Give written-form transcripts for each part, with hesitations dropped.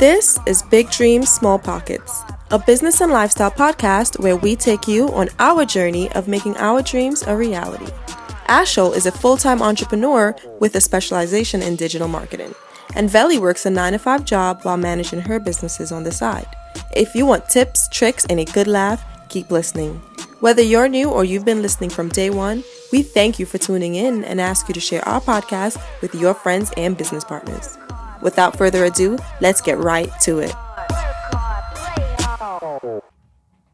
This is Big Dreams, Small Pockets, a business and lifestyle podcast where we take you on our journey of making our dreams a reality. Ashol is a full-time entrepreneur with a specialization in digital marketing, and Veli works a 9-to-5 job while managing her businesses on the side. If you want tips, tricks, and a good laugh, keep listening. Whether you're new or you've been listening from day one, we thank you for tuning in and ask you to share our podcast with your friends and business partners. Without further ado, let's get right to it.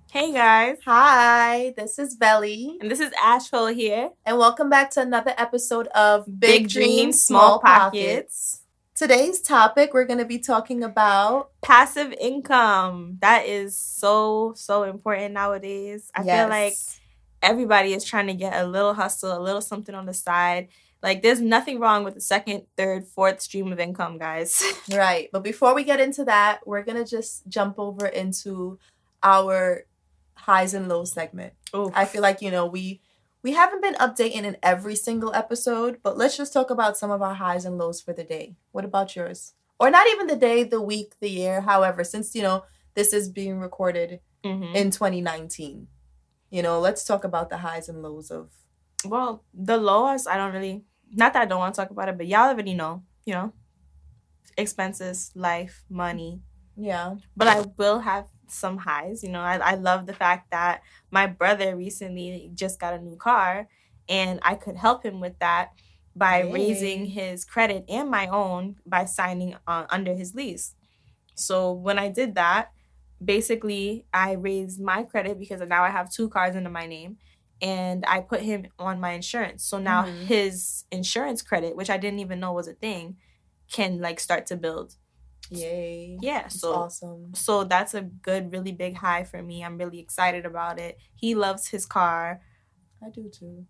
Hey guys. Hi, this is Veli. And this is Ashol here. And welcome back to another episode of Big Dreams, Small Pockets. Today's topic, we're going to be talking about passive income. That is so important nowadays. I feel like everybody is trying to get a little hustle, a little something on the side. Like, there's nothing wrong with the second, third, fourth stream of income, guys. Right. But before we get into that, we're going to just jump over into our highs and lows segment. Oof. I feel like, we haven't been updating in every single episode, but let's just talk about some of our highs and lows for the day. What about yours? Or not even the day, the week, the year, however, since, this is being recorded in 2019. Let's talk about the highs and lows of... Well, the lows, not that I don't want to talk about it, but y'all already know, expenses, life, money. Yeah. But I will have some highs. I love the fact that my brother recently just got a new car, and I could help him with that by raising his credit and my own by signing under his lease. So when I did that, basically I raised my credit because now I have 2 cars under my name, and I put him on my insurance. So now his insurance credit, which I didn't even know was a thing, can start to build. Yay. Yeah, that's awesome. So that's a good, really big high for me. I'm really excited about it. He loves his car. I do too.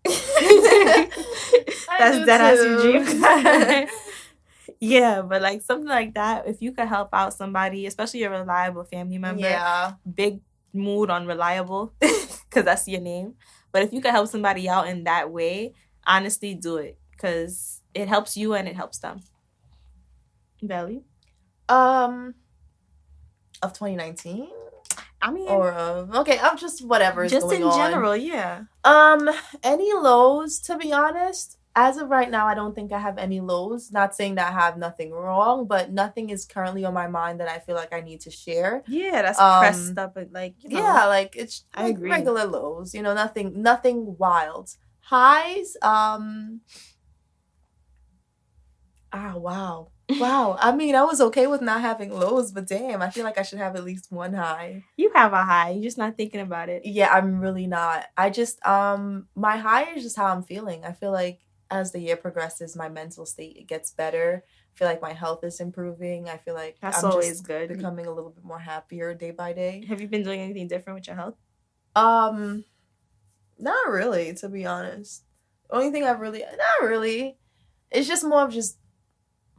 That's dead as your dream car. Yeah, but something like that, if you could help out somebody, especially a reliable family member, big mood on reliable, because that's your name. But if you could help somebody out in that way, honestly, do it, because it helps you and it helps them. Belly? Of 2019? I mean... Or of... Okay, I'm just whatever is going on. Just in general, yeah. Any lows, to be honest? As of right now, I don't think I have any lows. Not saying that I have nothing wrong, but nothing is currently on my mind that I feel like I need to share. Yeah, that's pressed up, but Yeah, it's I agree. Regular lows, nothing wild. Highs, wow. Wow. I mean, I was okay with not having lows, but damn, I feel like I should have at least one high. You have a high. You're just not thinking about it. Yeah, I'm really not. I just, my high is just how I'm feeling. I feel like as the year progresses, my mental state gets better. I feel like my health is improving. I feel like that's I'm always just good. Becoming a little bit more happier day by day. Have you been doing anything different with your health? Not really, to be honest. Only thing not really. It's just more of just,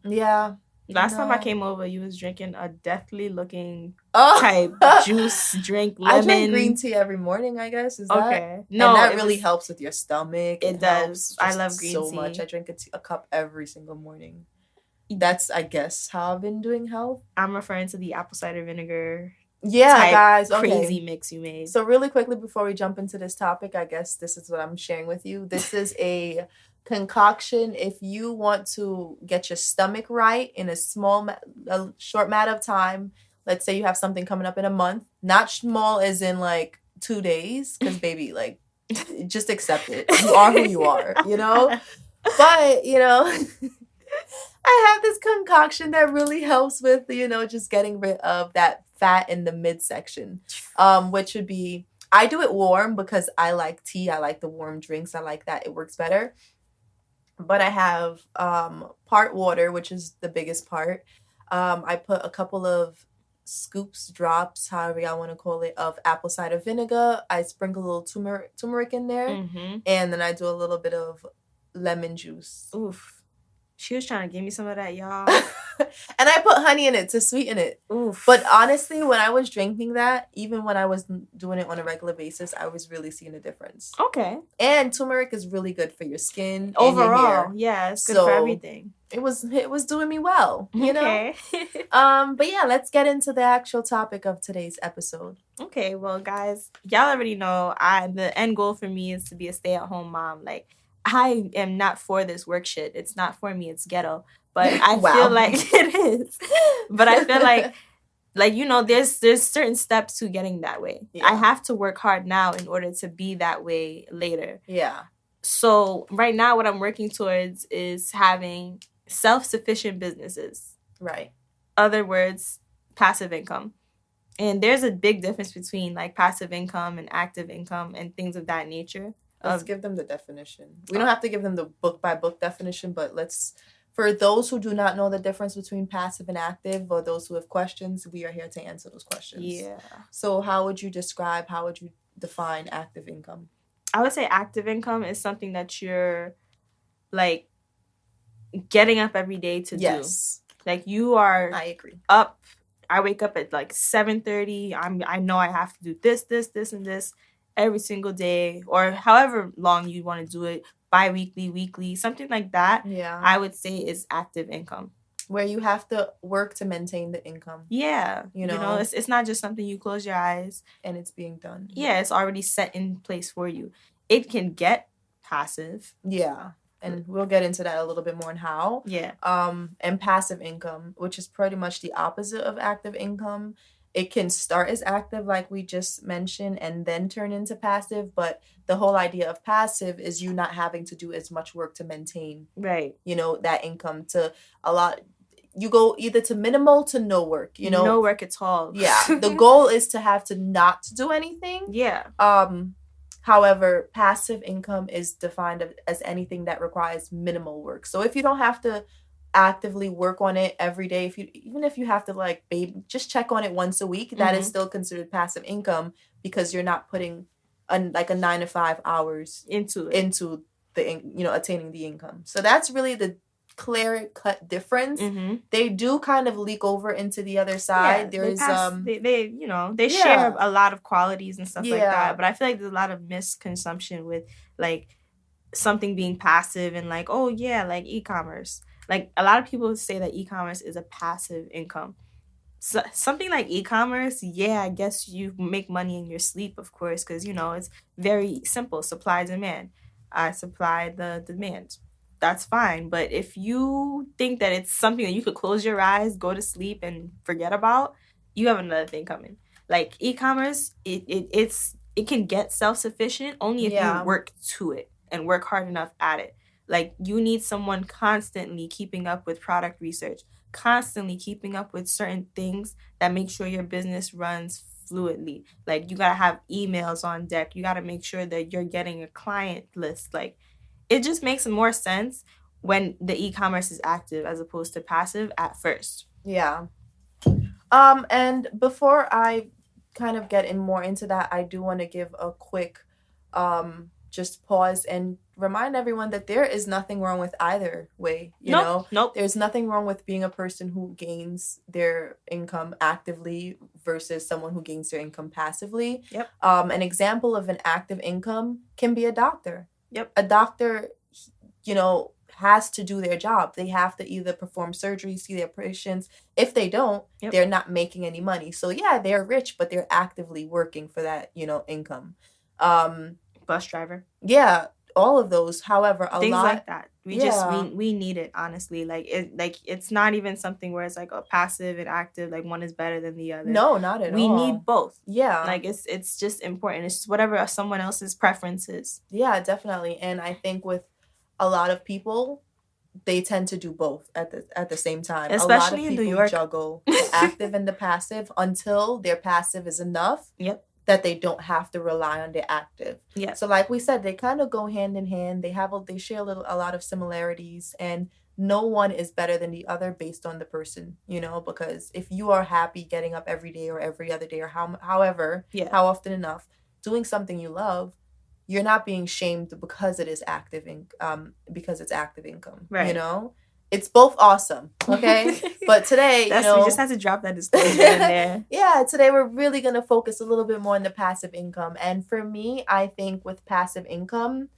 yeah. Last time I came over, you was drinking a deathly looking type juice drink, lemon. I drink green tea every morning, I guess. Is okay. That? No, and that really helps with your stomach. It does. I love green tea so much. I drink a cup every single morning. That's, I guess, how I've been doing health. I'm referring to the apple cider vinegar. Yeah, guys. Okay. Crazy mix you made. So really quickly before we jump into this topic, I guess this is what I'm sharing with you. This is a concoction if you want to get your stomach right in a short matter of time. Let's say you have something coming up in a month. Not small as in 2 days, because baby, just accept it. You are who you are, But, I have this concoction that really helps with, just getting rid of that fat in the midsection, which would be, I do it warm because I like tea. I like the warm drinks. I like that. It works better. But I have part water, which is the biggest part. I put a couple of drops, however y'all want to call it, of apple cider vinegar. I sprinkle a little turmeric in there. And then I do a little bit of lemon juice. Oof. She was trying to give me some of that, y'all. And I put honey in it to sweeten it. Oof. But honestly, when I was drinking that, even when I was doing it on a regular basis, I was really seeing a difference. Okay. And turmeric is really good for your skin. Overall, and your hair. Yeah, it's good for everything. it was doing me well, you Okay. know? But yeah, let's get into the actual topic of today's episode. Okay, well, guys, y'all already know the end goal for me is to be a stay-at-home mom. Like, I am not for this work shit. It's not for me. It's ghetto. But I Wow. feel like it is. But I feel like you know, there's certain steps to getting that way. Yeah. I have to work hard now in order to be that way later. Yeah. So right now, what I'm working towards is having self-sufficient businesses. Right. Other words, passive income. And there's a big difference between like passive income and active income and things of that nature. Let's give them the definition. We don't have to give them the book by book definition, but for those who do not know the difference between passive and active, or those who have questions, we are here to answer those questions. Yeah. So how would you define active income? I would say active income is something that you're like getting up every day to do. Like you are I agree. up. I wake up at like 7:30. I know I have to do this, and this every single day, or however long you want to do it, bi-weekly, weekly, something like that. Yeah. I would say is active income. Where you have to work to maintain the income. Yeah. You know, it's not just something you close your eyes. And it's being done. Yeah, it's already set in place for you. It can get passive. Yeah. And we'll get into that a little bit more on how. Yeah. And passive income, which is pretty much the opposite of active income. It can start as active, like we just mentioned, and then turn into passive. But the whole idea of passive is you not having to do as much work to maintain, right? You know, that income to a lot. You go either to minimal to no work, you know. No work at all. Yeah. The goal is to have to not do anything. Yeah. However, passive income is defined as anything that requires minimal work. So if you don't have to actively work on it every day, even if you have to like just check on it once a week, that is still considered passive income because you're not putting a 9 to 5 hours into the attaining the income. So that's really the clear cut difference. They do kind of leak over into the other side. Yeah, they share a lot of qualities and stuff like that, but I feel like there's a lot of misconception with like something being passive and like, oh yeah, like e-commerce. Like a lot of people say that e-commerce is a passive income. So, something like e-commerce, yeah, I guess you make money in your sleep, of course, because it's very simple, supply demand. I supply the demand. That's fine. But if you think that it's something that you could close your eyes, go to sleep, and forget about, you have another thing coming. Like e-commerce, it can get self-sufficient only if you work to it and work hard enough at it. Like you need someone constantly keeping up with product research, constantly keeping up with certain things that make sure your business runs fluidly. Like you got to have emails on deck. You got to make sure that you're getting a client list. Like it just makes more sense when the e-commerce is active as opposed to passive at first. Yeah. And before I kind of get in more into that, I do want to give a quick just pause and remind everyone that there is nothing wrong with either way. You know? Nope. There's nothing wrong with being a person who gains their income actively versus someone who gains their income passively. Yep. An example of an active income can be a doctor. Yep. A doctor, has to do their job. They have to either perform surgery, see their patients. If they don't, they're not making any money. So yeah, they're rich, but they're actively working for that, income. Bus driver. Yeah, all of those. However, things like that. We need it, honestly. It's not even something where it's like passive and active, like one is better than the other. No, not at all. We need both. Yeah. Like it's just important. It's just whatever someone else's preference is. Yeah, definitely. And I think with a lot of people, they tend to do both at the same time. Especially in New York. Juggle the active and the passive until their passive is enough. Yep. That they don't have to rely on their active. Yeah. So like we said, they kind of go hand in hand. They share a lot of similarities, and no one is better than the other based on the person, because if you are happy getting up every day or every other day or how often enough, doing something you love, you're not being shamed because it is active because it's active income. Right. It's both awesome, okay? But today, we just have to drop that disclosure in there. Yeah, today we're really going to focus a little bit more on the passive income. And for me, I think with passive income,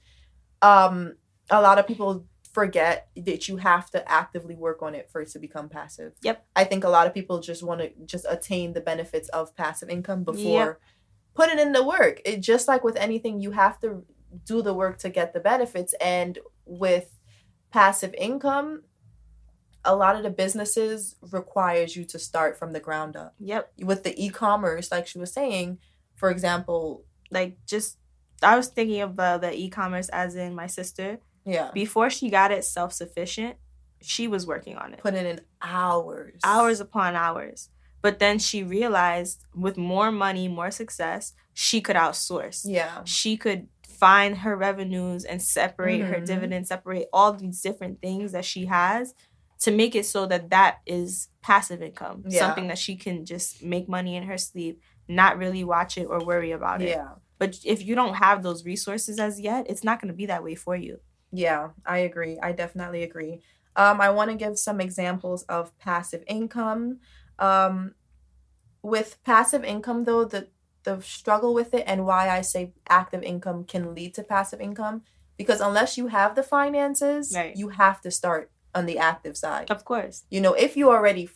a lot of people forget that you have to actively work on it for it to become passive. Yep. I think a lot of people just want to just attain the benefits of passive income before putting in the work. It just like with anything, you have to do the work to get the benefits. And with passive income, a lot of the businesses requires you to start from the ground up. Yep. With the e-commerce, like she was saying, for example, like just I was thinking of the e-commerce as in my sister. Yeah. Before she got it self-sufficient, she was working on it. Putting in hours. Hours upon hours. But then she realized with more money, more success, she could outsource. Yeah. She could find her revenues and separate her dividends, separate all these different things that she has to make it so that that is passive income. Yeah. Something that she can just make money in her sleep, not really watch it or worry about it. Yeah. But if you don't have those resources as yet, it's not going to be that way for you. Yeah, I agree. I definitely agree. I want to give some examples of passive income. With passive income, though, the struggle with it and why I say active income can lead to passive income, because unless you have the finances, right, you have to start on the active side. Of course. You know, if you're already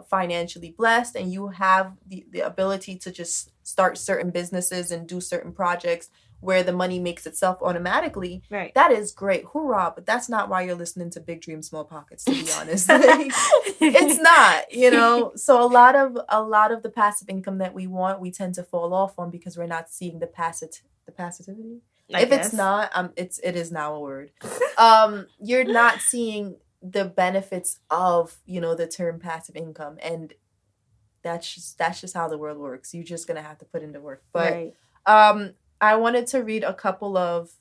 financially blessed and you have the ability to just start certain businesses and do certain projects where the money makes itself automatically, right, that is great. Hoorah. But that's not why you're listening to Big Dreams, Small Pockets, to be honest. It's not, you know. So a lot of the passive income that we want, we tend to fall off on because we're not seeing the passivity. If it's not, it is now a word. You're not seeing the benefits of, you know, the term passive income, and that's just how the world works. You're just gonna have to put in the work. But right. I wanted to read a couple of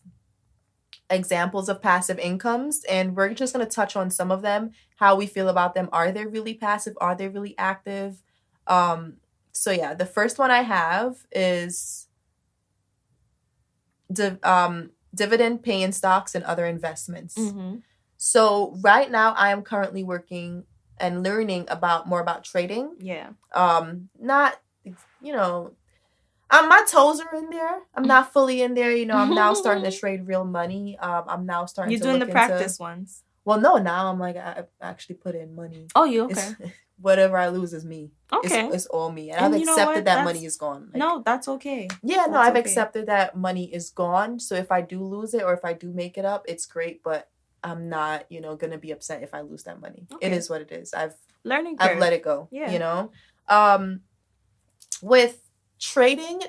examples of passive incomes, and we're just going to touch on some of them, how we feel about them. Are they really passive? Are they really active? So yeah, the first one I have is dividend paying stocks and other investments. Mm-hmm. So right now I am currently working and learning more about trading. Yeah. Not, you know, my toes are in there. I'm not fully in there. You know, I'm now starting to trade real money. I'm now starting You're to doing look the practice ones. Well, no, now I'm like, I actually put in money. Oh, you okay? Whatever I lose is me. Okay. It's all me. And I've accepted that money is gone. Like, no, that's okay. Yeah, no, I've accepted that money is gone. So if I do lose it or if I do make it up, it's great. But I'm not, you know, going to be upset if I lose that money. Okay. It is what it is. I've let it go, you know? With trading,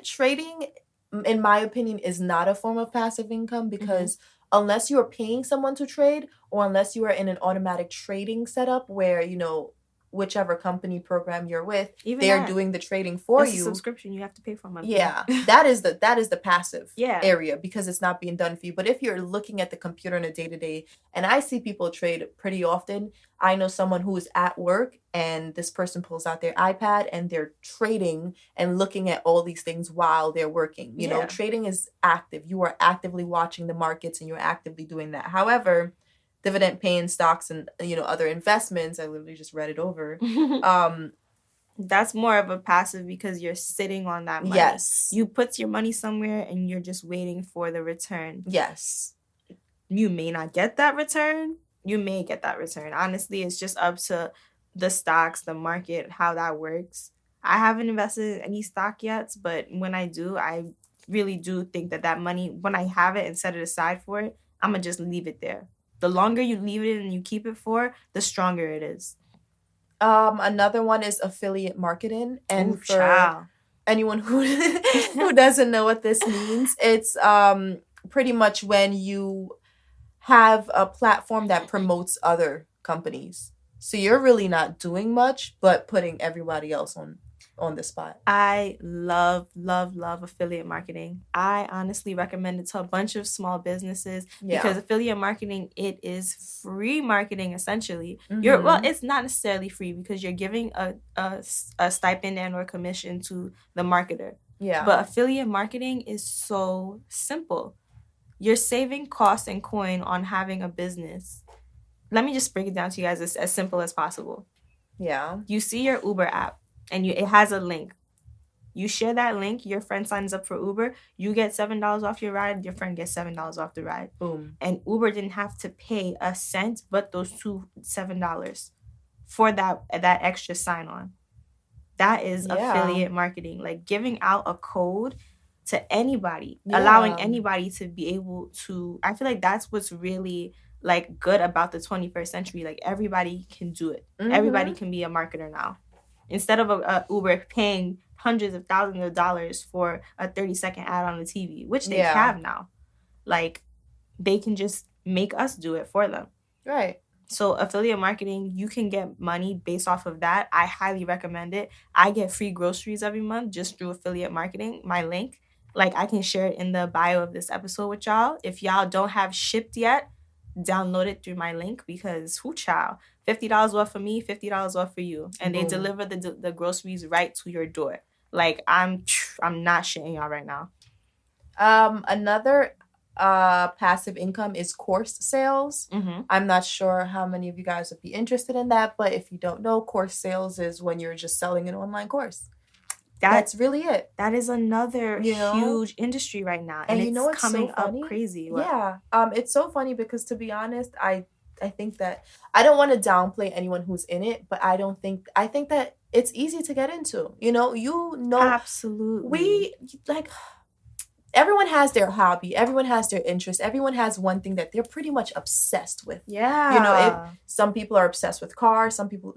in my opinion, is not a form of passive income because unless you are paying someone to trade or unless you are in an automatic trading setup where, you know, whichever company program you're with, they're doing the trading for you. A subscription you have to pay for monthly. Yeah, that is the passive area because it's not being done for you. But if you're looking at the computer in a day-to-day, and I see people trade pretty often. I know someone who is at work and this person pulls out their iPad and they're trading and looking at all these things while they're working. You know, trading is active. You are actively watching the markets and you're actively doing that. However, dividend paying stocks and, you know, other investments, I literally just read it over. That's more of a passive because you're sitting on that money. Yes. You put your money somewhere and you're just waiting for the return. Yes. You may not get that return. You may get that return. Honestly, it's just up to the stocks, the market, how that works. I haven't invested in any stock yet, but when I do, I really do think that money, when I have it and set it aside for it, I'm going to just leave it there. The longer you leave it and you keep it for, the stronger it is. Another one is affiliate marketing. And for anyone who doesn't know what this means, it's pretty much when you have a platform that promotes other companies. So you're really not doing much, but putting everybody else on the spot. I love affiliate marketing. I honestly recommend it to a bunch of small businesses because affiliate marketing, it is free marketing essentially. Mm-hmm. It's not necessarily free because you're giving a stipend and or commission to the marketer. Yeah. But affiliate marketing is so simple. You're saving cost and coin on having a business. Let me just break it down to you guys as simple as possible. Yeah. You see your Uber app. And it has a link. You share that link, your friend signs up for Uber, you get $7 off your ride, your friend gets $7 off the ride. Boom. And Uber didn't have to pay a cent but those $7 for that extra sign-on. That is affiliate marketing. Like giving out a code to anybody, allowing anybody to be able to, I feel like that's what's really like good about the 21st century. Like everybody can do it. Everybody can be a marketer now. Instead of a Uber paying hundreds of thousands of dollars for a 30-second ad on the TV, which they have now. Like they can just make us do it for them. Right. So affiliate marketing, you can get money based off of that. I highly recommend it. I get free groceries every month just through affiliate marketing. My link, like I can share it in the bio of this episode with y'all. If y'all don't have Shipped yet, download it through my link because child, $50 off for me, $50 off for you, and they deliver the groceries right to your door. Like I'm not shitting y'all right now. Another passive income is course sales. I'm not sure how many of you guys would be interested in that, but if you don't know, course sales is when you're just selling an online course. That's really it. That is another huge industry right now, and it's coming up crazy. What? Yeah, it's so funny because to be honest, I think that I don't want to downplay anyone who's in it, but I think that it's easy to get into. Absolutely. Everyone has their hobby. Everyone has their interest. Everyone has one thing that they're pretty much obsessed with. Yeah. Some people are obsessed with cars. Some people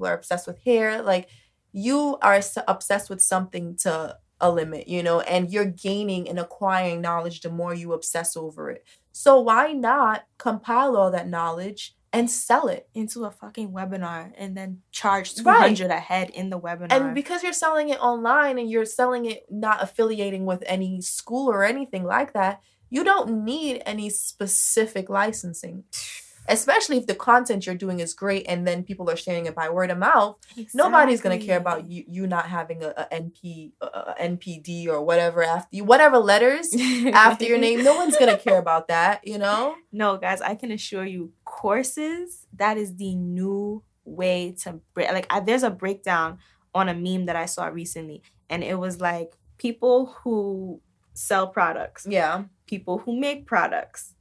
are obsessed with hair. Like, you are obsessed with something to a limit, and you're gaining and acquiring knowledge the more you obsess over it. So why not compile all that knowledge and sell it into a fucking webinar and then charge $200 a head in the webinar? And because you're selling it online and you're selling it not affiliating with any school or anything like that, you don't need any specific licensing. Especially if the content you're doing is great and then people are sharing it by word of mouth. Exactly. Nobody's going to care about you not having a NPD or whatever whatever letters after your name. No one's going to care about that, No, guys, I can assure you, courses, that is the new way to there's a breakdown on a meme that I saw recently, and it was like people who sell products. Yeah. People who make products.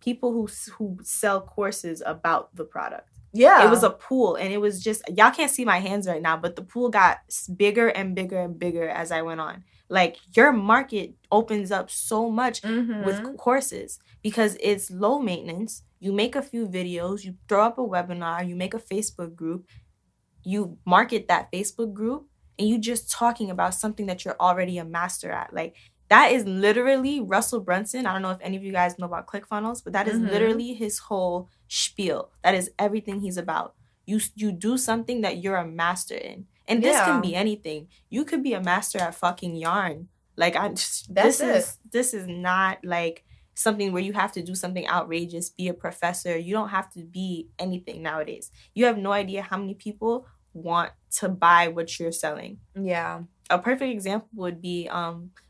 People who sell courses about the product. Yeah. It was a pool, and it was just, y'all can't see my hands right now, but the pool got bigger and bigger and bigger as I went on. Like, your market opens up so much with courses because it's low maintenance. You make a few videos, you throw up a webinar, you make a Facebook group, you market that Facebook group, and you just talking about something that you're already a master at. Like, that is literally Russell Brunson. I don't know if any of you guys know about ClickFunnels, but that is literally his whole spiel. That is everything he's about. You do something that you're a master in. And this can be anything. You could be a master at fucking yarn. Like, this is not like something where you have to do something outrageous, be a professor. You don't have to be anything nowadays. You have no idea how many people want to buy what you're selling. Yeah. A perfect example would be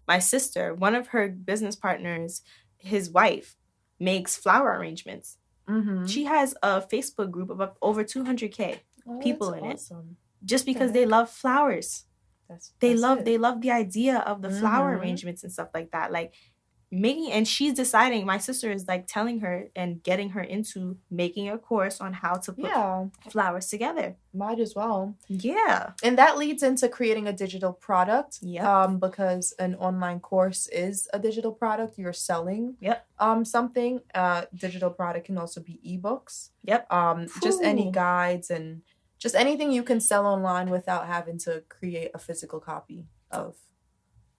my sister. One of her business partners, his wife, makes flower arrangements. She has a Facebook group of over 200K people in it, just because they love flowers. They love the idea of the flower arrangements and stuff like that. Like, and she's deciding, my sister is like telling her and getting her into making a course on how to put flowers together. Might as well. Yeah. And that leads into creating a digital product. Yeah. Because an online course is a digital product. You're selling something. Digital product can also be ebooks. Yep. Just any guides and just anything you can sell online without having to create a physical copy of.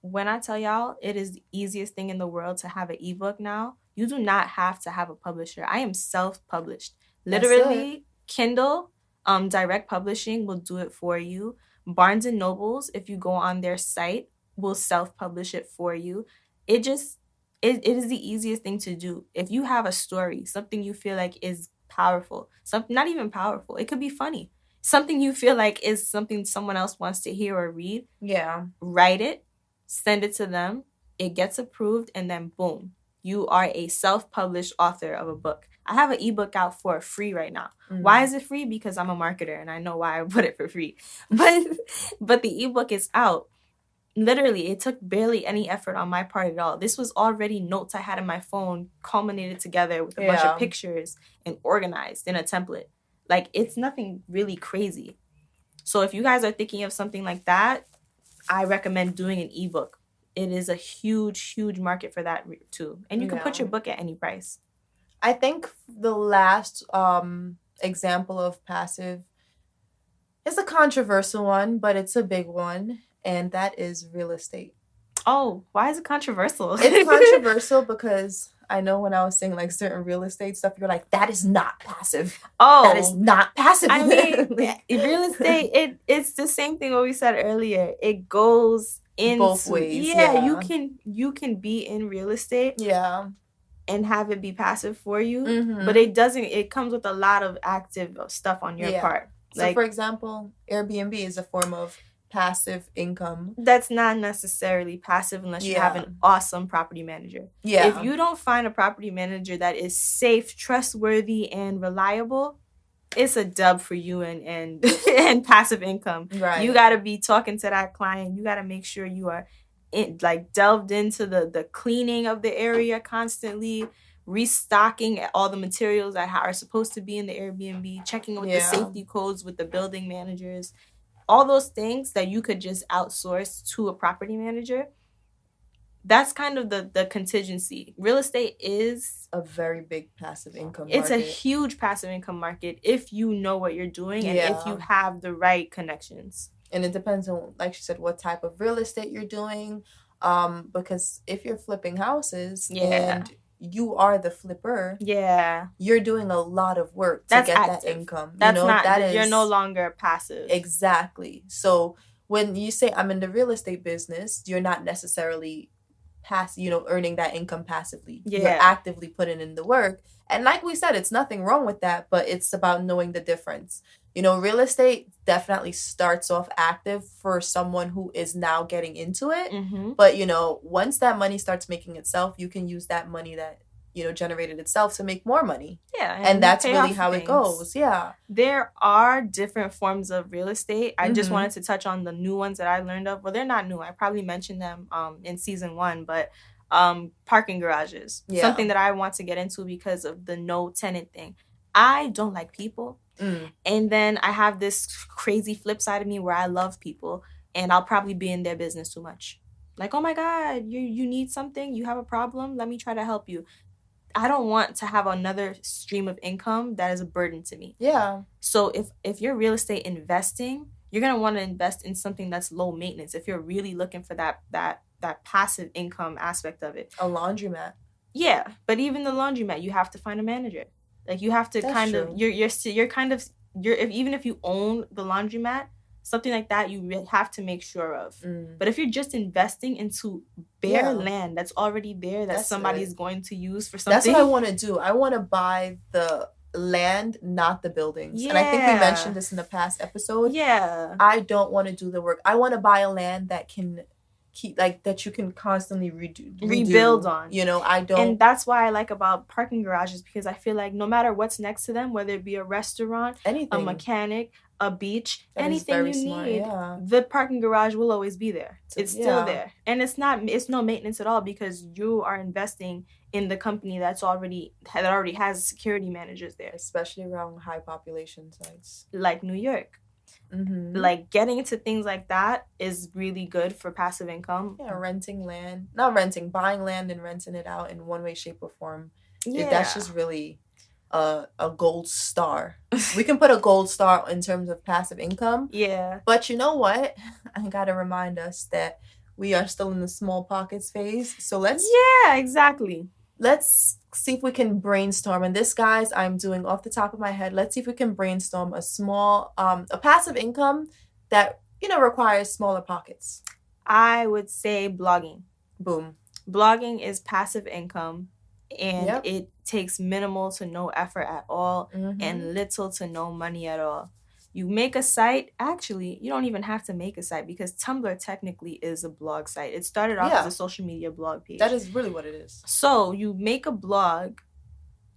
When I tell y'all, it is the easiest thing in the world to have an ebook now. You do not have to have a publisher. I am self-published. Literally, Kindle, direct publishing will do it for you. Barnes and Nobles, if you go on their site, will self-publish it for you. It is the easiest thing to do. If you have a story, something you feel like is powerful, something not even powerful, it could be funny. Something you feel like is something someone else wants to hear or read. Yeah. Write it. Send it to them, it gets approved, and then boom, you are a self-published author of a book. I have an ebook out for free right now. Why is it free? Because I'm a marketer and I know why I put it for free. But the ebook is out. Literally, it took barely any effort on my part at all. This was already notes I had in my phone, culminated together with a bunch of pictures and organized in a template. Like, it's nothing really crazy. So if you guys are thinking of something like that, I recommend doing an ebook. It is a huge, huge market for that too. And you can put your book at any price. I think the last example of passive is a controversial one, but it's a big one. And that is real estate. Oh, why is it controversial? It's controversial because I know when I was saying like certain real estate stuff, you're like, that is not passive. Oh, that is not passive. I mean, real estate, it's the same thing what we said earlier. It goes in both ways. Yeah, you can be in real estate. Yeah. And have it be passive for you, but it comes with a lot of active stuff on your part. So, like, for example, Airbnb is a form of passive income. That's not necessarily passive unless you have an awesome property manager. Yeah. If you don't find a property manager that is safe, trustworthy, and reliable, it's a dub for you and passive income. Right. You got to be talking to that client. You got to make sure you are delved into the cleaning of the area constantly, restocking all the materials that are supposed to be in the Airbnb, checking with the safety codes with the building managers, all those things that you could just outsource to a property manager. That's kind of the contingency. Real estate is a very big passive income market. It's a huge passive income market if you know what you're doing and if you have the right connections. And it depends on, like she said, what type of real estate you're doing. Because if you're flipping houses and you are the flipper, you're doing a lot of work to get active. That income. You're no longer passive. Exactly. So when you say I'm in the real estate business, you're not necessarily earning that income passively. You're actively putting in the work. And like we said, it's nothing wrong with that, but it's about knowing the difference. Real estate definitely starts off active for someone who is now getting into it. Mm-hmm. But, once that money starts making itself, you can use that money that, generated itself to make more money. Yeah. And that's really how it goes. Yeah. There are different forms of real estate. I just wanted to touch on the new ones that I learned of. Well, they're not new. I probably mentioned them in season 1, but parking garages. Yeah. Something that I want to get into because of the no tenant thing. I don't like people. And then I have this crazy flip side of me where I love people and I'll probably be in their business too much. Like, oh my God, you need something? You have a problem? Let me try to help you. I don't want to have another stream of income that is a burden to me. Yeah. So if you're real estate investing, you're going to want to invest in something that's low maintenance if you're really looking for that passive income aspect of it. A laundromat. Yeah, but even the laundromat, you have to find a manager. Like, you have to even if you own the laundromat, something like that you have to make sure of. But if you're just investing into bare land that's already there that somebody's going to use for something. That's what I want to do. I want to buy the land, not the buildings. And I think we mentioned this in the past episode. Yeah. I don't want to do the work. I want to buy a land that can keep, like, that you can constantly rebuild on. I don't. And that's why I like about parking garages, because I feel like no matter what's next to them, whether it be a restaurant, anything, a mechanic, a beach, anything you need, the parking garage will always be there. It's still there. And it's no maintenance at all, because you are investing in the company that already has security managers there. Especially around high population sites. Like New York. Mm-hmm. Like, getting into things like that is really good for passive income. Yeah, buying land and renting it out in one way, shape, or form. Yeah. That's just really a gold star. We can put a gold star in terms of passive income. Yeah. But you know what? I gotta remind us that we are still in the small pockets phase. So let's... Yeah, exactly. Let's see if we can brainstorm. And this, guys, I'm doing off the top of my head. Let's see if we can brainstorm a passive income that, requires smaller pockets. I would say blogging. Boom. Blogging is passive income, and it takes minimal to no effort at all, and little to no money at all. You make a site. Actually, you don't even have to make a site, because Tumblr technically is a blog site. It started off as a social media blog page. That is really what it is. So you make a blog,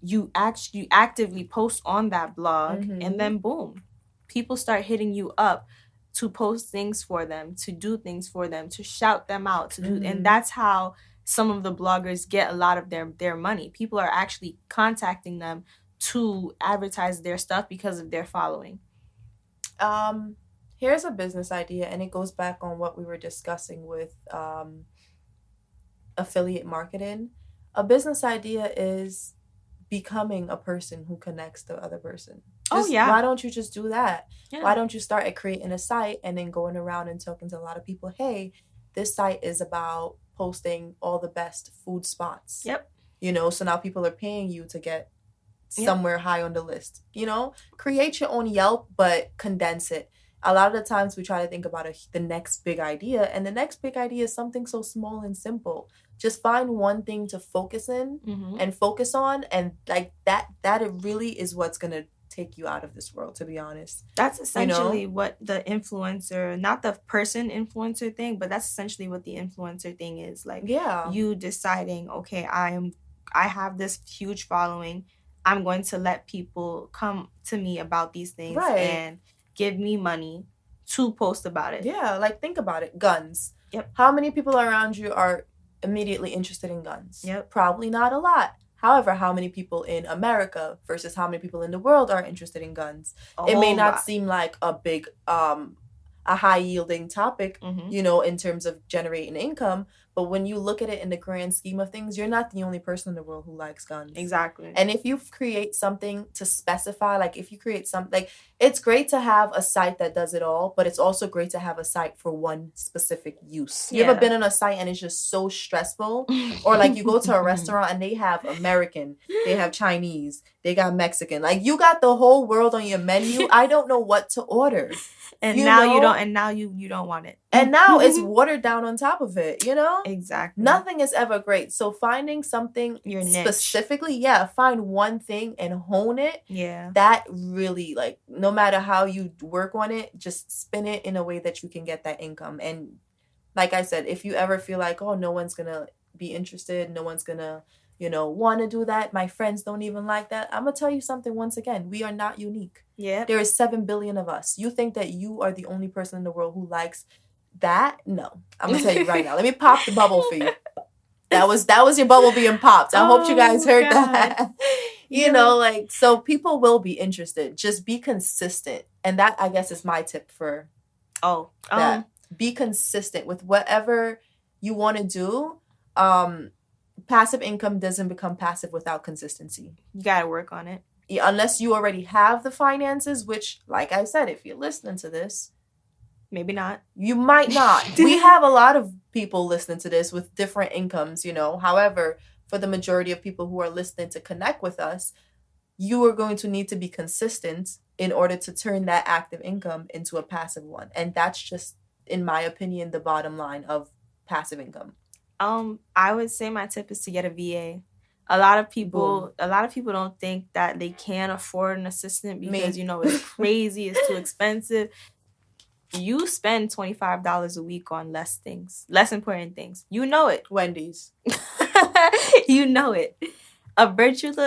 you actively post on that blog, and then boom, people start hitting you up to post things for them, to do things for them, to shout them out, to do, and that's how some of the bloggers get a lot of their money. People are actually contacting them to advertise their stuff because of their following. Here's a business idea, and it goes back on what we were discussing with affiliate marketing. A business idea is becoming a person who connects the other person. Why don't you just do that? Yeah. Why don't you start at creating a site and then going around and talking to a lot of people, hey, this site is about posting all the best food spots. Yep. You know, so now people are paying you to get somewhere high on the list. You know, create your own Yelp, but condense it. A lot of the times we try to think about the next big idea, and the next big idea is something so small and simple. Just find one thing to focus in and focus on, and like that it really is what's going to take you out of this world, to be honest. That's essentially what the influencer, not the person influencer thing, but that's essentially what the influencer thing is. Like, you deciding, okay, I have this huge following. I'm going to let people come to me about these things and give me money to post about it. Yeah, like think about it. Guns. Yep. How many people around you are immediately interested in guns? Yep. Probably not a lot. However, how many people in America versus how many people in the world are interested in guns? It may not seem like a big, a high yielding topic, you know, in terms of generating income. But when you look at it in the grand scheme of things, you're not the only person in the world who likes guns. Exactly. And if you create something to specify, like if you create something, like it's great to have a site that does it all, but it's also great to have a site for one specific use. You ever been on a site and it's just so stressful? Or like you go to a restaurant and they have American, they have Chinese, they got Mexican. Like you got the whole world on your menu. I don't know what to order. And you now you don't want it. And now it's watered down on top of it, you know? Exactly. Nothing is ever great. So finding something specifically, find one thing and hone it. Yeah. That really, like, no matter how you work on it, just spin it in a way that you can get that income. And like I said, if you ever feel like, oh, no one's going to be interested, no one's going to, you know, want to do that, my friends don't even like that, I'm going to tell you something once again. We are not unique. Yeah. There is 7 billion of us. You think that you are the only person in the world who likes that? No. I'm going to tell you right now. Let me pop the bubble for you. That was your bubble being popped. I hope you guys heard that. You know, like, so people will be interested. Just be consistent. And that, I guess, is my tip for that. Be consistent with whatever you want to do. Passive income doesn't become passive without consistency. You got to work on it. Unless you already have the finances, which, like I said, if you're listening to this, maybe not. You might not. We have a lot of people listening to this with different incomes, you know. However, for the majority of people who are listening to connect with us, you are going to need to be consistent in order to turn that active income into a passive one. And that's just, in my opinion, the bottom line of passive income. I would say my tip is to get a VA. A lot of people don't think that they can afford an assistant because, you know, it's crazy, it's too expensive. You spend $25 a week on less important things. You know it. Wendy's. You know it. A virtual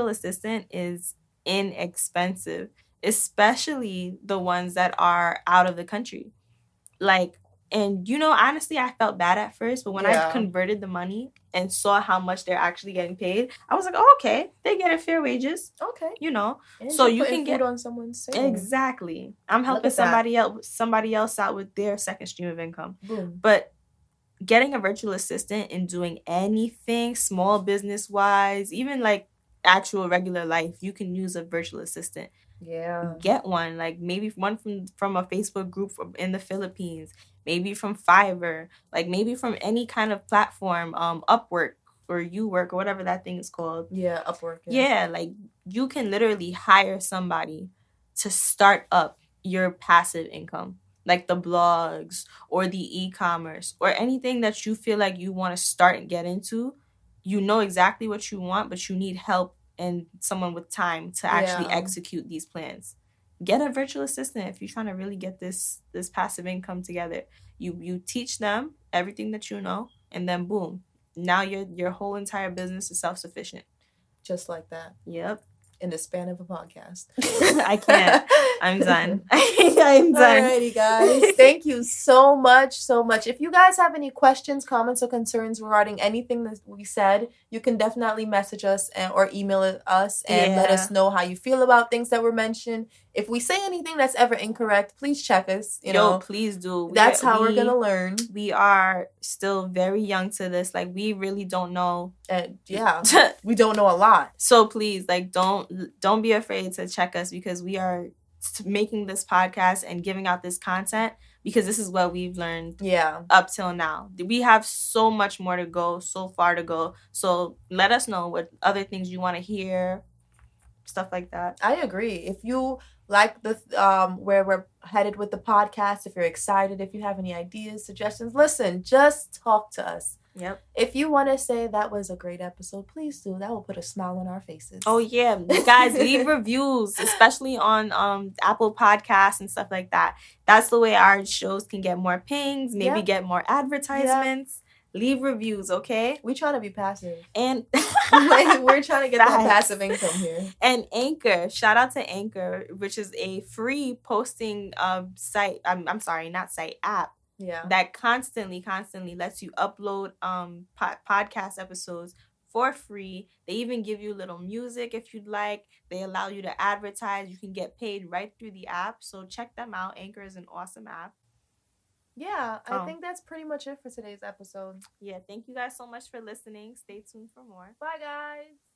assistant is inexpensive, especially the ones that are out of the country. Like, and, you know, honestly, I felt bad at first, but when I converted the money and saw how much they're actually getting paid, I was like, oh, okay, they get fair wages. Okay. You know, and so you can get on someone's table. Exactly. I'm helping somebody else out with their second stream of income. Boom. But getting a virtual assistant and doing anything small business wise, even like actual regular life, you can use a virtual assistant. Yeah. Get one, like maybe one from a Facebook group in the Philippines, maybe from Fiverr, like maybe from any kind of platform, Upwork or YouWork or whatever that thing is called. Yeah, Upwork. Yeah, like you can literally hire somebody to start up your passive income, like the blogs or the e-commerce or anything that you feel like you want to start and get into. You know exactly what you want, but you need help and someone with time to actually execute these plans. Get a virtual assistant if you're trying to really get this passive income together. You teach them everything that you know, and then boom, now your whole entire business is self-sufficient. Just like that. Yep. In the span of a podcast. I can't. I'm done. I'm done. Alrighty, guys. Thank you so much. If you guys have any questions, comments, or concerns regarding anything that we said, you can definitely message us or email us and let us know how you feel about things that were mentioned. If we say anything that's ever incorrect, please check us. Please do. That's how we're gonna learn. We are still very young to this. Like, we really don't know. We don't know a lot. So please, like, don't be afraid to check us, because we are making this podcast and giving out this content because this is what we've learned up till now. We have so much more to go, so far to go. So let us know what other things you want to hear, stuff like that. I agree. If you like the where we're headed with the podcast, if you're excited, if you have any ideas, suggestions, listen, just talk to us. Yep. If you want to say that was a great episode, please do. That will put a smile on our faces. Oh yeah, guys, leave reviews, especially on Apple Podcasts and stuff like that. That's the way our shows can get more pings, maybe get more advertisements. Leave reviews, okay? We trying to be passive, and we're trying to get that passive income here. And Anchor, shout out to Anchor, which is a free posting site. I'm sorry, not site, app. Yeah. That constantly lets you upload podcast episodes for free. They even give you little music if you'd like. They allow you to advertise. You can get paid right through the app. So check them out. Anchor is an awesome app. Yeah, I think that's pretty much it for today's episode. Yeah, thank you guys so much for listening. Stay tuned for more. Bye, guys.